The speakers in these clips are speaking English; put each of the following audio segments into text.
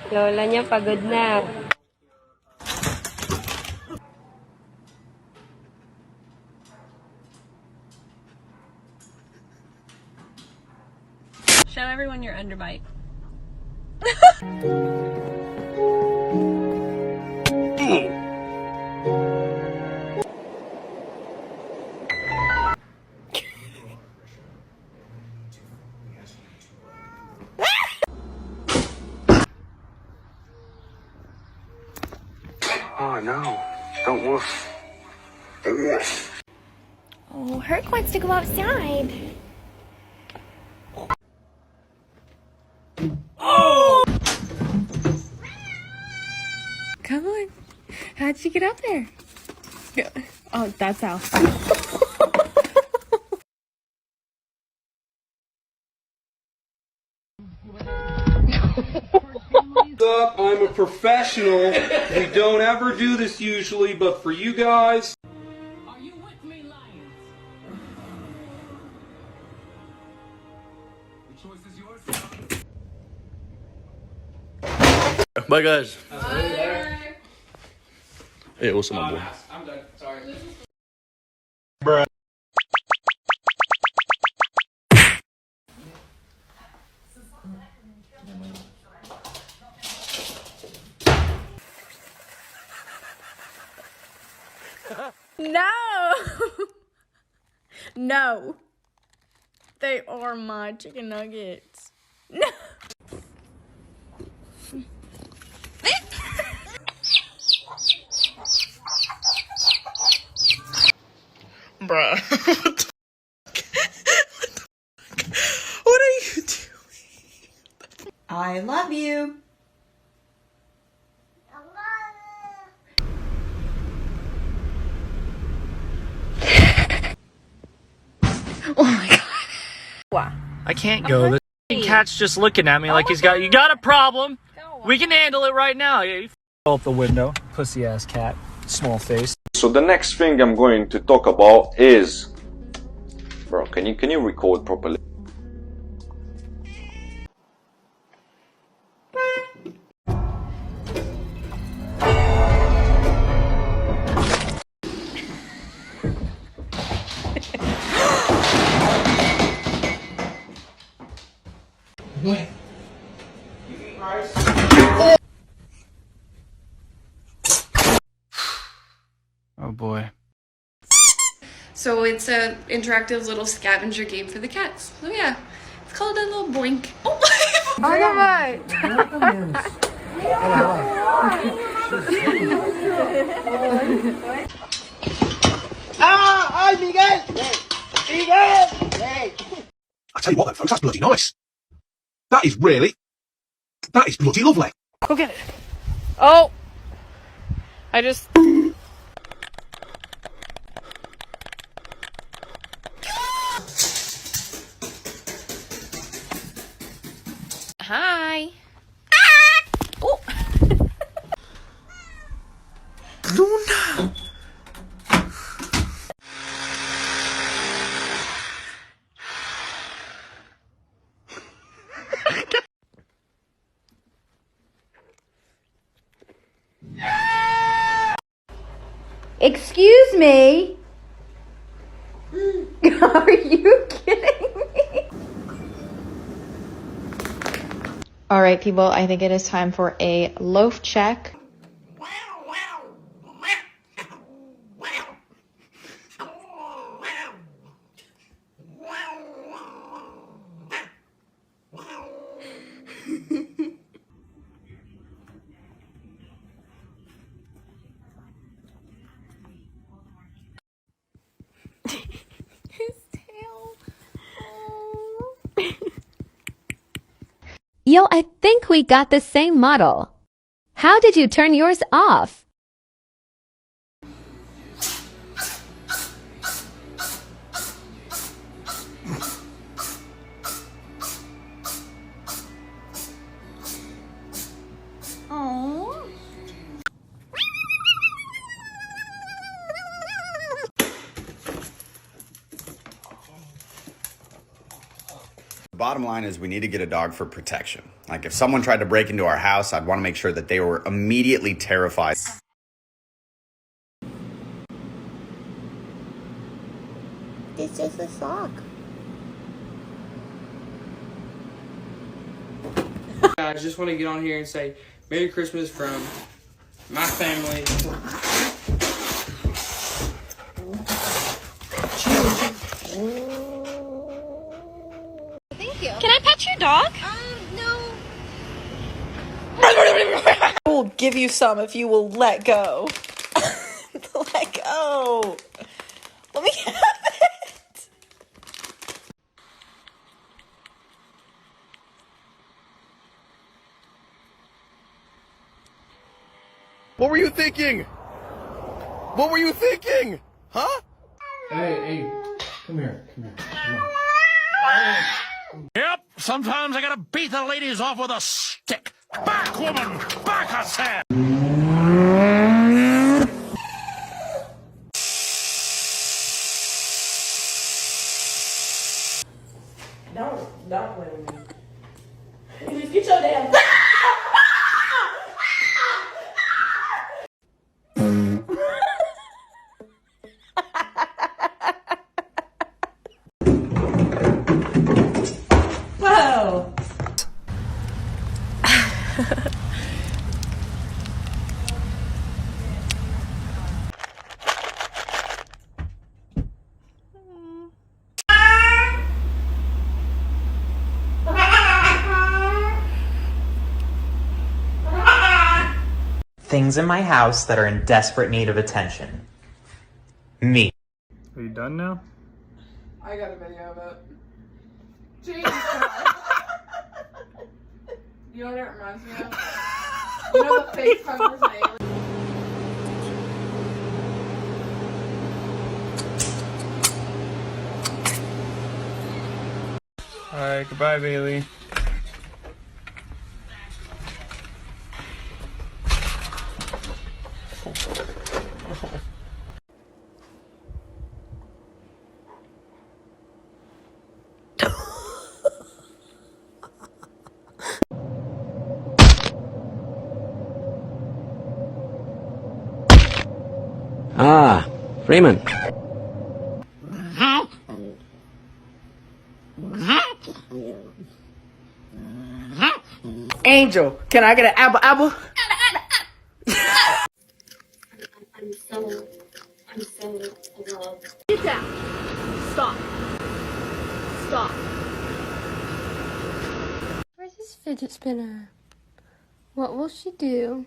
Lola niya pagod na. Show everyone your underbite. Oh no, don't woof. Oh, Herc wants to go outside. Oh! Come on. How'd you get up there? Oh, that's how. What's up? I'm a professional. We don't ever do this usually, but for you guys. Are you with me, Lions? The choice is yours. Bye, guys. Hey, what's up, my boy? I'm done. Sorry. Bruh. No! No. They are my chicken nuggets. No. Bruh. What are you doing? I love you. Oh my god. Wow. I can't go. The cat's just looking at me like he's got. You got a problem? We can handle it right now. Yeah, you up the window, pussy ass cat, small face. So the next thing I'm going to talk about is, bro, can you record properly? What? Oh boy. So it's a interactive little scavenger game for the cats. Oh yeah. It's called a little boink. Oh my god. Ah! Ay, Miguel! Miguel! Hey! I tell you what, though, folks, that's bloody nice. That is bloody lovely. Go get it. Oh. I just. Hi. Oh. Luna! Excuse me? Are you kidding me? All right, people, I think it is time for a loaf check. His tail. Oh. Yo, I think we got the same model. How did you turn yours off? Oh. Bottom line is we need to get a dog for protection. Like if someone tried to break into our house, I'd want to make sure that they were immediately terrified. It's just a sock. I just want to get on here and say Merry Christmas from my family. Thank you. Can I pet your dog? No. I will give you some if you will let go. Let go. Let me have it. What were you thinking? What were you thinking? Huh? Hey, come here. Yep, sometimes I gotta beat the ladies off with a stick. Back, woman! Back, I said! Don't play with me. Get your damn. Whoa. Things in my house that are in desperate need of attention. Me. Are you done now? I got a video of it. Jesus Christ. You know what it reminds me of? You know the face covers an alien? Alright, goodbye, Bailey. Ah, Freeman. Angel, can I get an apple? I'm so in love. Get down. Stop. Stop. Where's this fidget spinner? What will she do?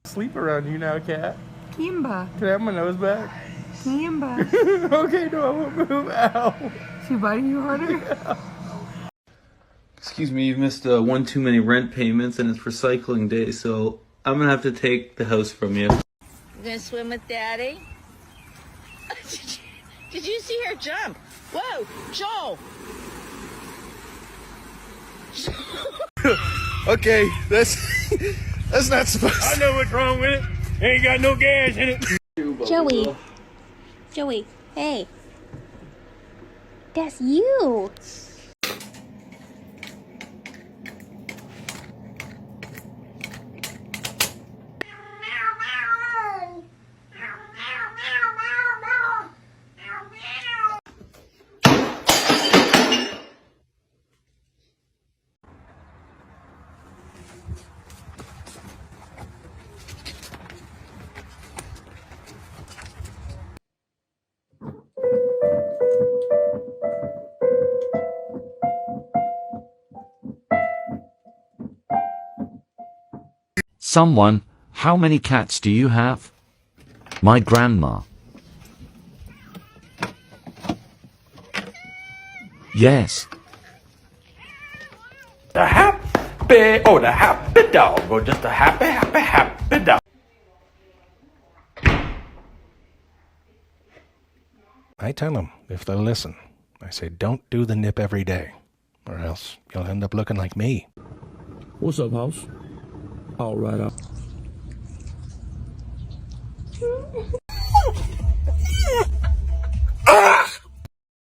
Sleep around you now, cat. Kimba. Can I have my nose back? Kimba. Okay, no, I won't move. Ow. She biting you harder? Excuse me, you've missed one too many rent payments and it's recycling day, so I'm gonna have to take the house from you. You gonna swim with Daddy? Did you see her jump? Whoa, Joel! Okay, that's not supposed to... I know what's wrong with it. Ain't got no gas in it. Joey, hey. That's you. Someone, how many cats do you have? My grandma. Yes. The happy dog, or just a happy dog. I tell them, if they'll listen, I say, don't do the nip every day. Or else you'll end up looking like me. What's up, house? All right, up.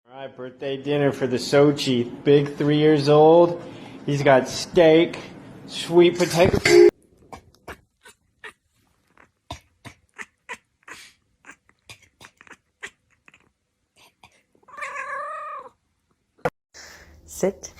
Alright, birthday dinner for the Sochi. Big 3 years old. He's got steak, sweet potato. Sit.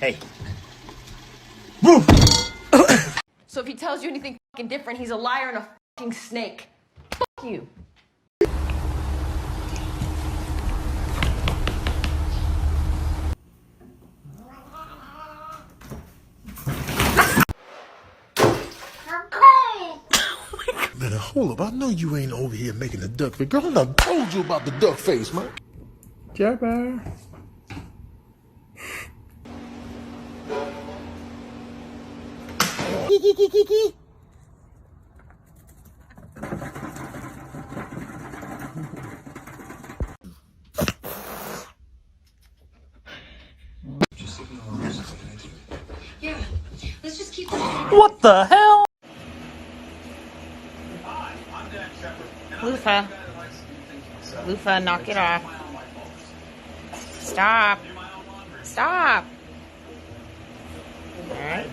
Hey. So if he tells you anything fucking different, he's a liar and a fucking snake. Fuck you. Man, hold up. I know you ain't over here making the duck face. Girl, I done told you about the duck face, man. Jabber. Yeah, let's just keep. What the hell? Lufa. Lufa, knock it off. Stop. Stop. Alright.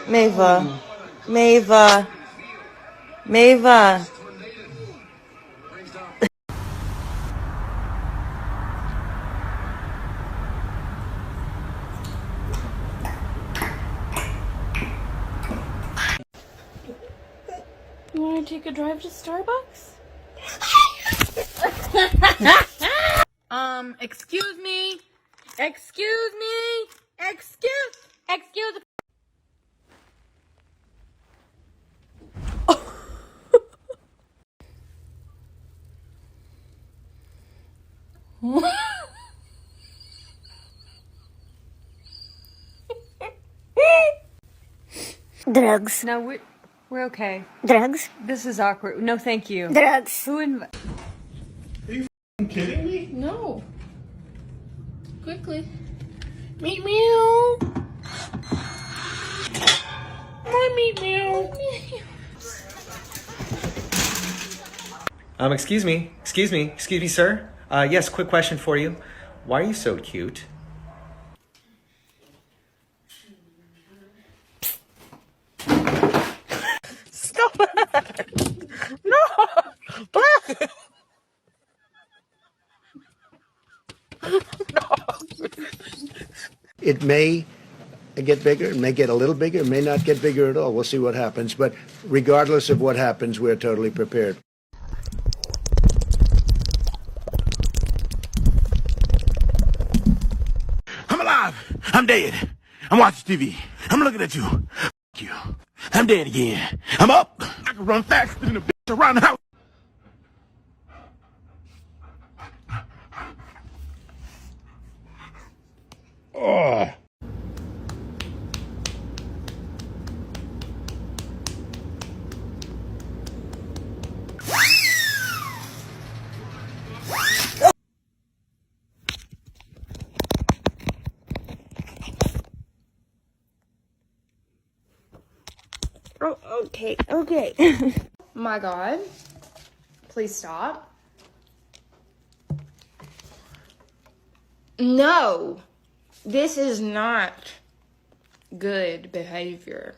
Mava. Mava. Mava. You want to take a drive to Starbucks? Excuse me. Excuse me. Excuse. Drugs. No, we're okay. Drugs. This is awkward. No, thank you. Drugs. Who inv- Kidding me? No. Quickly. Meow meow. Meow meow. Excuse me, sir. Yes, quick question for you. Why are you so cute? Stop it! No! It may get bigger, it may get a little bigger, it may not get bigger at all. We'll see what happens. But regardless of what happens, we're totally prepared. I'm alive. I'm dead. I'm watching TV. I'm looking at you. F you. I'm dead again. I'm up. I can run faster than a bitch around the house. Oh. Oh, okay, okay. My God. Please stop. No. This is not good behavior.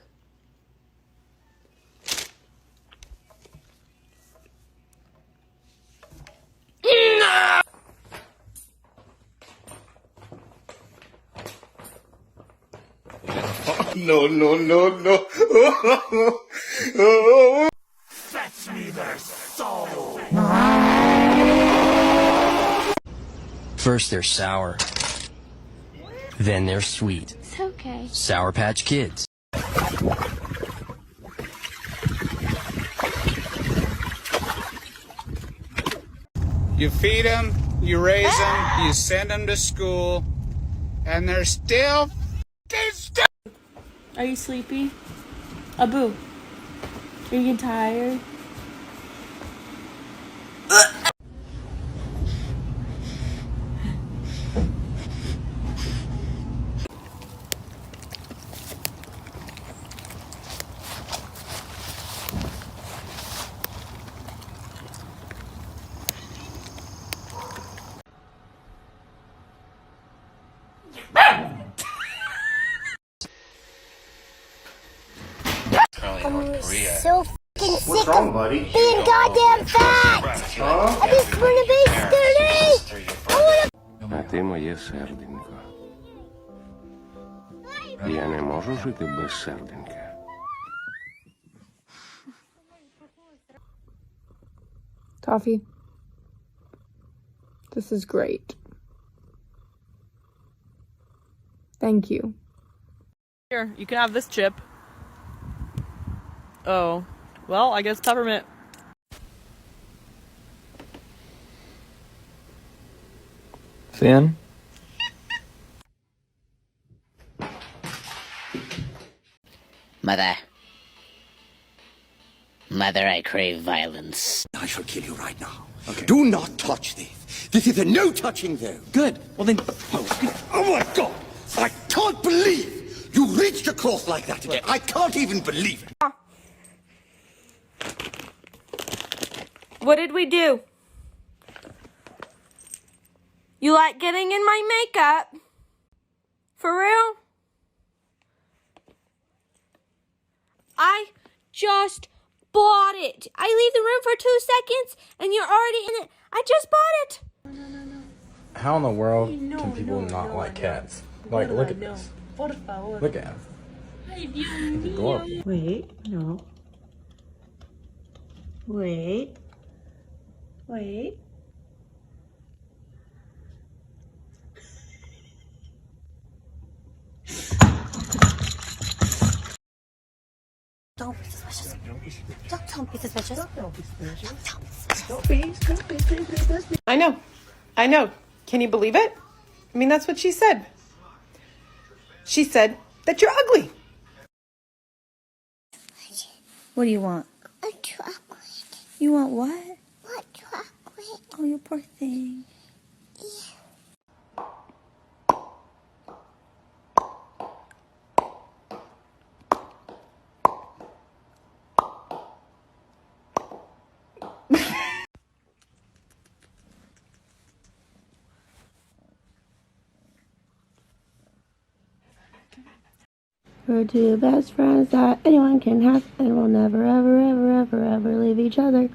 No! No. Fetch me their soul. First they're sour, Then they're sweet. It's okay. Sour Patch Kids. You feed them, you raise them, you send them to school, and they're still Are you sleepy? Abu, are you getting tired? So fucking sick of being goddamn fat! I just wanna be skinny! А ти моє серденько. Я не можу жити без серденька. Toffee, this is great. Thank you. Here, you can have this chip. Oh, well, I guess peppermint. Fan? Mother. Mother, I crave violence. I shall kill you right now. Okay. Do not touch this. This is a no touching though. Good. Well then. Oh my God! I can't believe you reached across like that again. I can't even believe it. What did we do? You like getting in my makeup? For real? I just bought it. I leave the room for 2 seconds and you're already in it. I just bought it. How in the world can people not like cats? Like, look at this. Look at him. He's adorable. Wait, no. Wait. Wait. Don't be suspicious. Don't be suspicious. I know. Can you believe it? I mean, that's what she said. She said that you're ugly. What do you want? A chocolate. You want what? What chocolate? Oh, you poor thing. We're two best friends that anyone can have, and we'll never, ever, ever, ever, ever leave each other.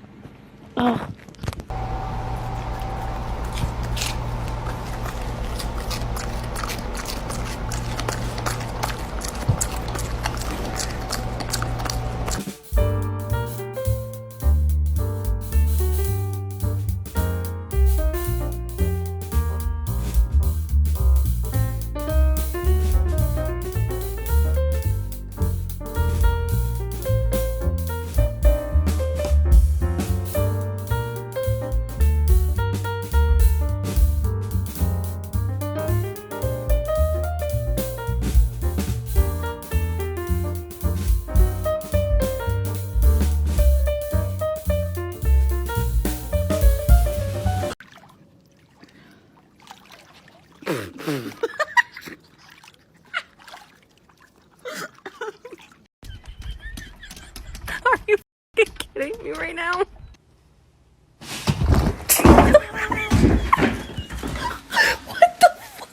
Oh. Are you fucking kidding me right now? What the fuck?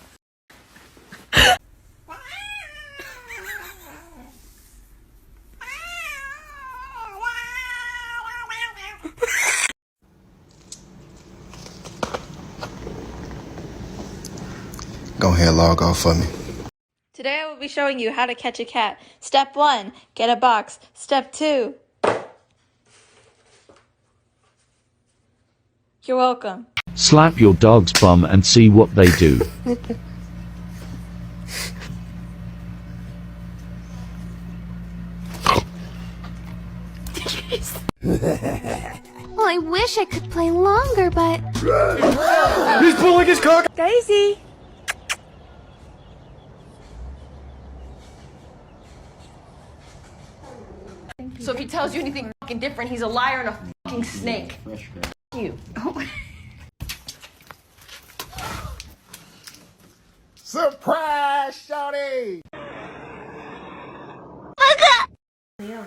Go ahead, log off for me. Today I will be showing you how to catch a cat. Step 1, get a box. Step 2. You're welcome. Slap your dog's bum and see what they do. wish I could play longer, but... He's pulling his cock! Daisy! So if he tells you anything fucking different, he's a liar and a fucking snake. You. Surprise, shawty! Leo.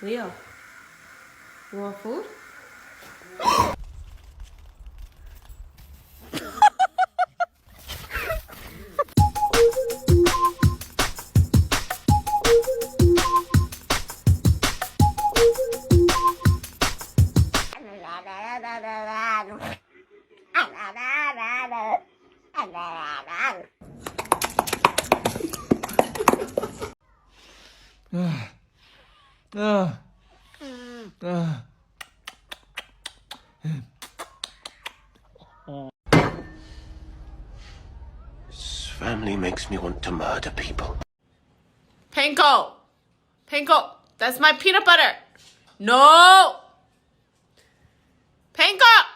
Leo. You want food? This family makes me want to murder people. Panko! Panko, that's my peanut butter! No! Panko!